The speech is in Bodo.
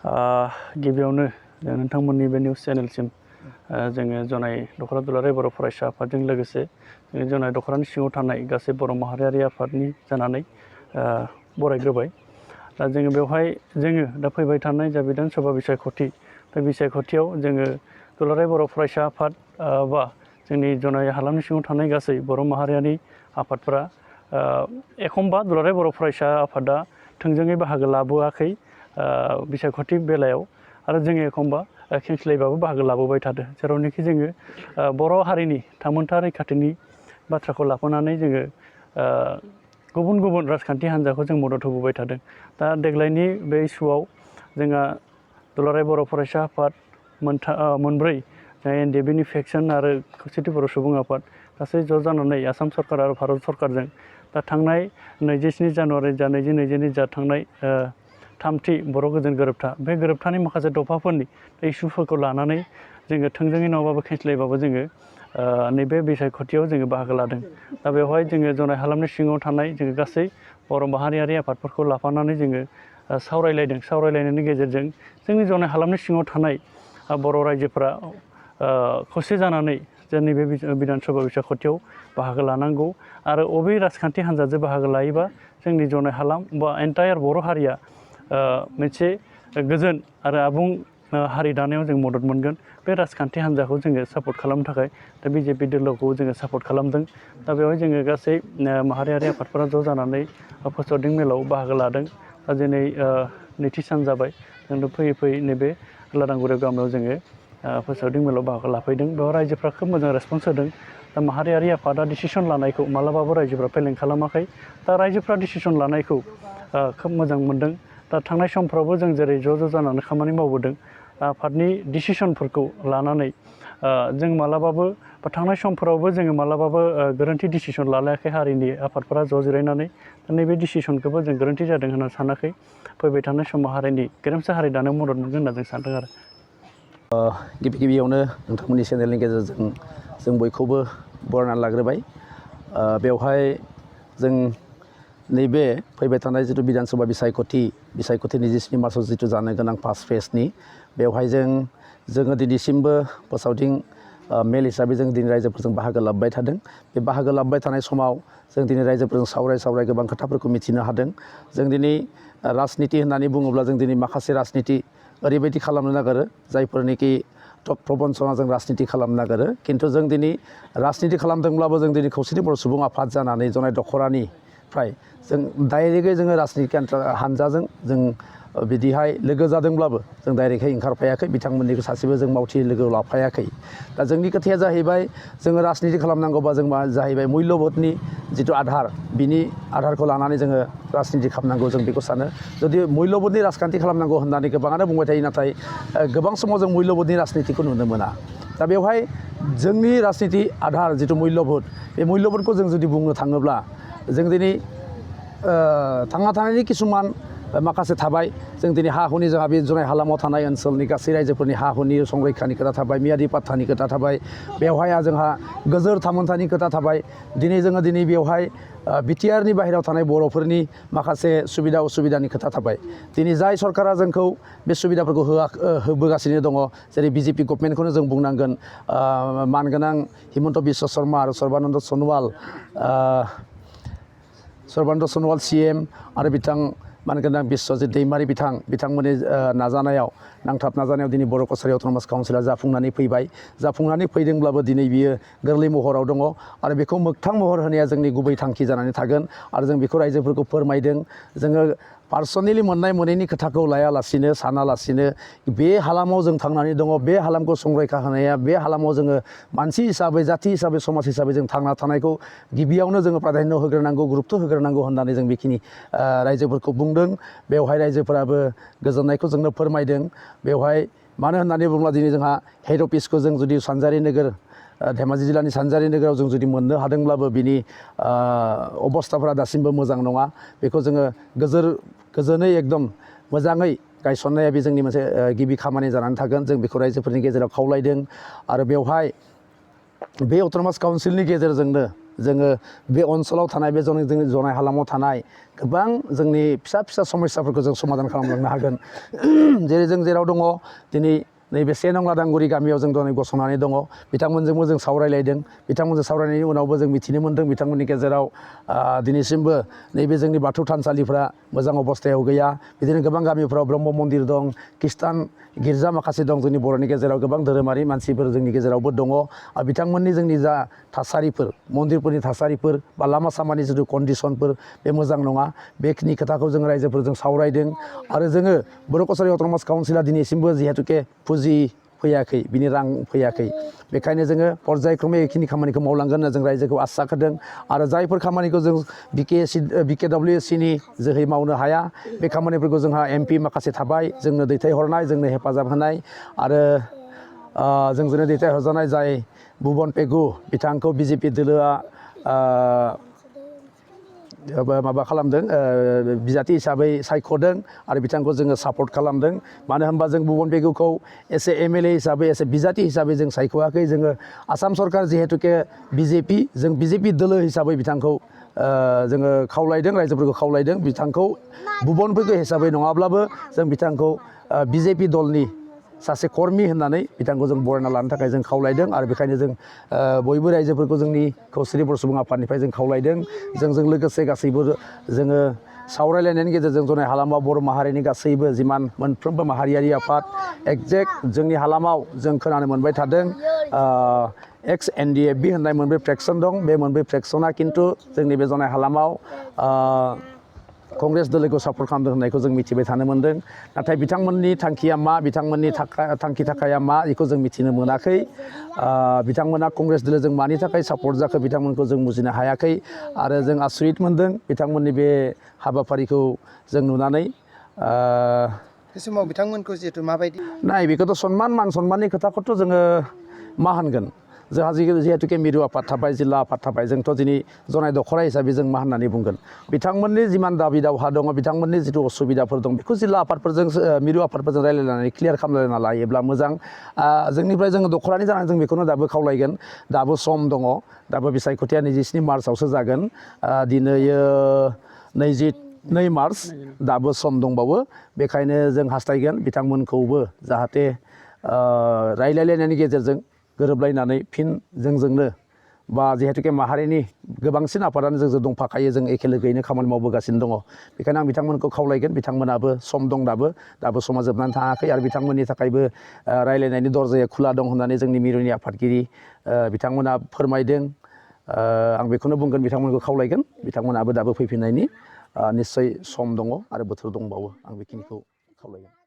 गिबियावनो नोंथांमोननि बे निउस चेनेलसिम जोङो जनाय दख'रा दुलाराय बर' फरायसा आफादजों लोगोसे जोङो जनाय दख'रानि सिङाव थानाय गासै बर' माहारियारि आफादनि जानानै बरायग्रोबाय। दा जोङो बेवहाय दा फैबाय थानाय जा बिधान सभा बिसायख'थि बे बिसायख'थियाव जोङो दुलाराय बर' फरायसा आफाद बा जोंनि जनाय हालामनि सिङाव थानाय गासै बर' माहारियारि आफादफोरा एखनबा दुलाराय बर' फरायसा आफादा थोंजोङै बाहागो लाबोआखै बिसायख'थि बेलायाव, आरो जोङो एखनबा खेंस्लायबाबो बाहागो लाबोबाय थादों, जेरावनोखि जोङो बर' हारिनि थामोनथा रैखाथिनि बाथ्राखौ लाफानानै जोङो गुबुन गुबुन राजखान्थि हान्जाखौ जों मदद होबोबाय थादों। दा देग्लायनि बे इस्युआव जोंहा दुलाराय बर' फरायसा आफाद मोनब्रै NDBनि फेक्सन आरो खौसेथि बर' सुबुं आफाद गासै ज' जानानै आसाम सरकार आरो भारत सरकारजों दा थांनाय 27 जानुवारि 2022नि जा थांनाय थामथि बर' गोजोन गोरोबथा, बे गोरोबथानि माखासे दफाफोरनि इस्युफोरखौ लानानै जोङो थोंजोङै नङाबाबो खेंस्लायबाबो जोङो नैबे बिसायख'थियाव जोङो बाहागो लादों। दा बेवहाय जोङो जनाय हालामनि सिङाव थानाय जोङो गासै बर' माहारियारि आफादफोरखौ लाफानानै जोङो सावरायलायदों। सावरायलायनायनि गेजेरजों जोंनि जनाय हालामनि सिङाव थानाय बर' रायजोफोरा खौसे जानानै जोंनि बे बिधान सभा बिसायख'थियाव बाहागो लानांगौ, आरो अबे राजखान्थि हान्जाजों बाहागो लायोबा जोंनि जनाय हालाम बा एन्टायार बर' हारिया मोनसे गोजोन आरो आबुं हारि दानायाव जों मदद मोनगोन, बे राजखान्थि हान्जाखौ जोङो सापर्ट खालामनो थाखाय दा BJP दोलोखौ जोङो सापर्ट खालामदों। दा बेवहाय जोङो गासै माहारियारि आफादफोरा ज' जानानै फोसावदिं मेलाव बाहागो लादों। दा दिनै नैथि सान जाबाय, जों फैयै फैयै नैबे लादांगुरि गामियाव जोङो फोसावदिं मेलाव बाहागो लाफैदों। बेयाव रायजोफ्रा खोब मोजां रेसपन्स होदों। दा माहारियारि आफादा डिसिसन लानायखौ मालाबाबो रायजोफ्रा फेलें खालामाखै। दा रायजोफ्रा डिसिसन लानायखौ खोब मोजां मोनदों। दा थांनाय समफ्रावबो जों जेरै ज' जानानै खामानि मावबोदों, आफादनि डिसिसनफोरखौ लानानै जों मालाबाबो बा थांनाय समफोरावबो जोङो मालाबाबो गोरोन्थि डिसिसन लालायाखै हारिनि आफादफोरा ज' जिरायनानै। दा नैबे डिसिसनखौबो जों गोरोन्थि जादों होनना सानाखै। फैबाय थानाय समाव हारिनि गेरेमसा हारि दानायाव मदद मोनगोन होनना जों सानदों आरो। गिबियावनो नोंथांमोननि चेनेलनि गेजेरजों जों बयखौबो बरायना लाग्रोबाय। बेवहाय जों नैबे फैबाय थानाय जिथु बिधान सभा बिसायख'थि 27 मार्चआव जिथु जानो गोनां फार्स्ट फेजनि, बेवहाय जोङो दिनैसिमबो फोसावदिं मेल हिसाबै जों दिनै रायजोफोरजों बाहागो लाबाय थादों। बे बाहागो लाबाय थानाय समाव जों दिनै रायजोफोरजों सावराय गोबां खोथाफोरखौ मिथिनो हादों। जों दिनै राजनिति होननानै बुङोब्ला जों दिनै माखासे राजनिति ओरैबायदि खालामनो नागिरो जायफोरनिखि टप प्रबन्सना जों राजनिति खालामनो नागिरो, खिन्थु जों दिनै राजनिति खालामदोंब्लाबो जों दिनै खौसेथि बर' सुबुं आफाद जानानै जनाय दख'रानिफ्राय जों डाइरेक्टयै जोङो राजनिति हान्जाजों जों बिदिहाय लोगो जादोंब्लाबो जों डाइरेक्टयै ओंखारफायाखै, बिथांमोननिखौ सासेबो जों मावथि लोगो लाफायाखै। दा जोंनि खोथाया जाहैबाय जोङो राजनिति खालामनांगौबा जों मा जाहैबाय मुल्यबोधनि जिथु आधार, बिनि आधारखौ लानानै जोङो राजनिति खालामनांगौ, जों बेखौ सानो। जुदि मुल्यबोधनि राजखान्थि खालामनांगौ होननानै गोबाङानो बुंबाय थायो, नाथाय गोबां समाव जों मुल्यबोधनि राजनितिखौ नुनो मोना। दा बेवहाय जोंनि राजनिति आधार जिथु मुल्यबोध, बे मुल्यबोधखौ जों जुदि बुंनो थाङोब्ला जों दिनै थांना थानायनि किसुमान माखासे थाबाय। जों दिनै हा हुनि जोंहा बे जनाय हालामाव थानाय ओनसोलनि गासै रायजोफोरनि हा हुनि संरैखानि खोथा थाबाय, मियादि पाट्टानि खोथा थाबाय, बेवहाय जोंहा गोजोर थामोनथानि खोथा थाबाय। दिनै बेवहाय बिटिआरनि बाहेरायाव थानाय बर'फोरनि माखासे सुबिदा उसुबिदानि खोथा थाबाय। दिनै जाय सरकारा जोंखौ बे सुबिदाफोरखौ होबोगासिनो दङ, जेरै BJP गभर्नमेन्टखौनो जों बुंनांगोन, मानगोनां हिमन्त बिश्व शर्मा आरो सर्बानन्द सन'वाल CM आरो बिथां मानगोनां बिश्वजित दैमारि बिथांमोननि नाजानायाव, नांथाब नाजानायाव दिनै बर' कसारि अट'नमास काउन्सिला जाफुंनानै फैबाय। जाफुंनानै फैदोंब्लाबो दिनै बियो गोरलै महराव दङ, आरो बेखौ मोगथां महर होनाया जोंनि गुबै थांखि जानानै थागोन। आरो जों बेखौ रायजोफोरखौ फोरमायदों। जोङो पार्सनेलि मोननाय मोनैनि खोथाखौ लायालासिनो सानालासिनो बे हालामाव जों थांनानै दङ, बे हालामखौ संरैखा होनाया, बे हालामाव जोङो मानसि हिसाबै, जाथि हिसाबै, समाज हिसाबै जों थांना थानायखौ गिबियावनो जोङो प्राधान्य होग्रोनांगौ, गुरुत्त होग्रोनांगौ होननानै जों बेखिनि रायजोफोरखौ बुंदों। बेवहाय रायजोफोराबो गोजोननायखौ जोंनो फोरमायदों। बेवहाय मानो होननानै बुङोब्ला दिनै जोंहा हेड अफिसखौ जों जुदि सानजारि नोगोर, धेमाजि जिल्लानि सानजारि नोगोराव जों जुदि मोननो हादोंब्लाबो बिनि अबस्थाफोरा दासिमबो मोजां नङा। बेखौ जोङो गोजोनै एकदम मोजाङै गायसननाया बे जोंनि मोनसे गिबि खामानि जानानै थागोन। जों बेखौ रायजोफोरनि गेजेराव खावलायदों। आरो बेवहाय बे अट'नमास काउन्सिलनि गेजेरजोंनो जोङो बे ओनसोलाव थानाय बे जोंनि जनाय हालामाव थानाय गोबां जोंनि फिसा फिसा समस्याफोरखौ जों समाधान खालामलांनो हागोन जेरै जों जेराव दङ दिनै नैबे 1 नं लादांगुरि गामियाव जों दिनै गसंनानै दङ बिथांमोनजोंबो जों सावरायलायदों बिथांमोनजों सावरायनायनि उनावबो जों मिथिनो मोन्दों बिथांमोननि गेजेराव दिनैसिमबो नैबे जोंनि बाथौ थानसालिफ्रा मोजां अबस्थायाव गैया बिदिनो गोबां गामिफ्राव ब्रह्म मन्दिर दं खृष्टान गिर्जा माखासे दं जोंनि बर'नि गेजेराव गोबां धोरोमारि मानसिफोर जोंनि गेजेरावबो दङ आरो बिथांमोननि जोंनि जा थासारिफोर मन्दिरफोरनि थासारिफोर बा लामा सामानि जिथु कन्डिसनफोर बे मोजां नङा बेखिनि खोथाखौ जों रायजोफोरजों सावरायदों आरो जोङो बर' कसारि अट'नमास काउन्सिला दिनैसिमबो जिहेतुके फुजि फैयाखै बिनि रां फैयाखै बेखायनो जोङो पर्यायक्रमै बेखिनि खामानिखौ मावलांगोन होनना जों रायजोखौ आसा होदों आरो जायफोर खामानिखौ जों BKWSCनि जोहै मावनो हाया बे खामानिफोरखौ जोंहा MP माखासे थाबाय जोंनो दैथायहरनाय जोंनो हेफाजाब होनाय आरो जोंजोंनो दैथायहरजानाय जाय भुबन पेगु बिथांखौ BJP दोलोआ माबा खालामदों बिजाथि हिसाबै सायख'दों आरो बिथांखौ जोङो सापर्ट खालामदों मानो होनबा जों भुबन पेगुखौ एसे MLA हिसाबै एसे बिजाथि हिसाबै जों सायख'वाखै जोङो आसाम सरकार जिहेतुके BJP जों BJP दोलो हिसाबै बिथांखौ जोङो खावलायदों रायजोफोरखौ खावलायदों बिथांखौ भुबन पेगु हिसाबै नङाब्लाबो जों बिथांखौ BJP दलनि सासे कर्मि होननानै बिथांखौ जों बरायना लानो थाखाय जों खावलायदों आरो बेखायनो जों बयबो रायजोफोरखौ जोंनि खौसेथि बर' सुबुं आफादनिफ्राय जों खावलायदों जोंजों लोगोसे गासैबो जोङो सावरायलायनायनि गेजेरजों जनाय हालामाव बर' माहारिनि गासैबो जिमान मोनफ्रोमबो माहारियारि आफाद एक्जेक्ट जोंनि हालामाव जों खोनानो मोनबाय थादों XNDFB होननाय मोनब्रै फ्रेक्सन दं बे मोनब्रै फ्रेक्सना खिन्थु जोंनि बे जनाय हालामाव कंग्रेस दोलोखौ सापर्ट खालामदों होननायखौ जों मिथिबाय थानो मोन्दों नाथाय बिथांमोननि थांखिया मा बिथांमोननि थांखि थाखाया मा बेखौ जों मिथिनो मोनाखै बिथांमोना कंग्रेस दोलोजों मानि थाखाय सापर्ट जाखो बिथांमोनखौ जों बुजिनो हायाखै आरो जों आसरित मोन्दों बिथांमोननि बे हाबाफारिखौ जों नुनानै बे समाव बिथांमोनखौ जिहेतु माबायदि नाय बेखौथ' मान सन्माननि खोथाखौथ' जोङो मा होनगोन जोंहा जिहेतुके मिरु आफाद थाबाय जिल्ला आफाद थाबाय जोंथ' दिनै जनाय दख'रा हिसाबै जों मा होननानै बुंगोन बिथांमोननि जिमान दाबि दावहा दङ बिथांमोननि जिथु असुबिदाफोर दं बेखौ जिल्ला आफादफोरजों मिरु आफादफोरजों रायलायनानै क्लियार खालामलायना लायोब्ला मोजां जोंनिफ्राय जोङो दख'रानि जानानै जों बेखौनो दाबो खावलायगोन दाबो सम दङ दाबो बिसायख'थिया 27 मार्चआवसो जागोन दिनै 22 मार्च दाबो सम दंबावो बेखायनो जों हास्थायगोन बिथांमोनखौबो जाहाथे रायलायलायनायनि गेजेरजों गोरोबलायनानै फिन जोंजोंनो बा जिहेतुके माहारिनि गोबांसिन आफादानो जोंजों दंफाखायो जों एखे लोगोयैनो खामानि मावबोगासिनो दङ बेखायनो आं बिथांमोनखौ खावलायगोन बिथांमोनाबो सम दं दाबो समा जोबनानै थाङाखै आरो बिथांमोननि थाखायबो रायलायनायनि दरजाया खुला दं होननानै जोंनि मिरुनि आफादगिरि बिथांमोना फोरमायदों आं बेखौनो बुंगोन बिथांमोनखौ खावलायगोन बिथांमोनाबो दाबो फैफिननायनि निस्सय सम दङ आरो बोथोर दंबावो आं बेखिनिखौ खावलायगोन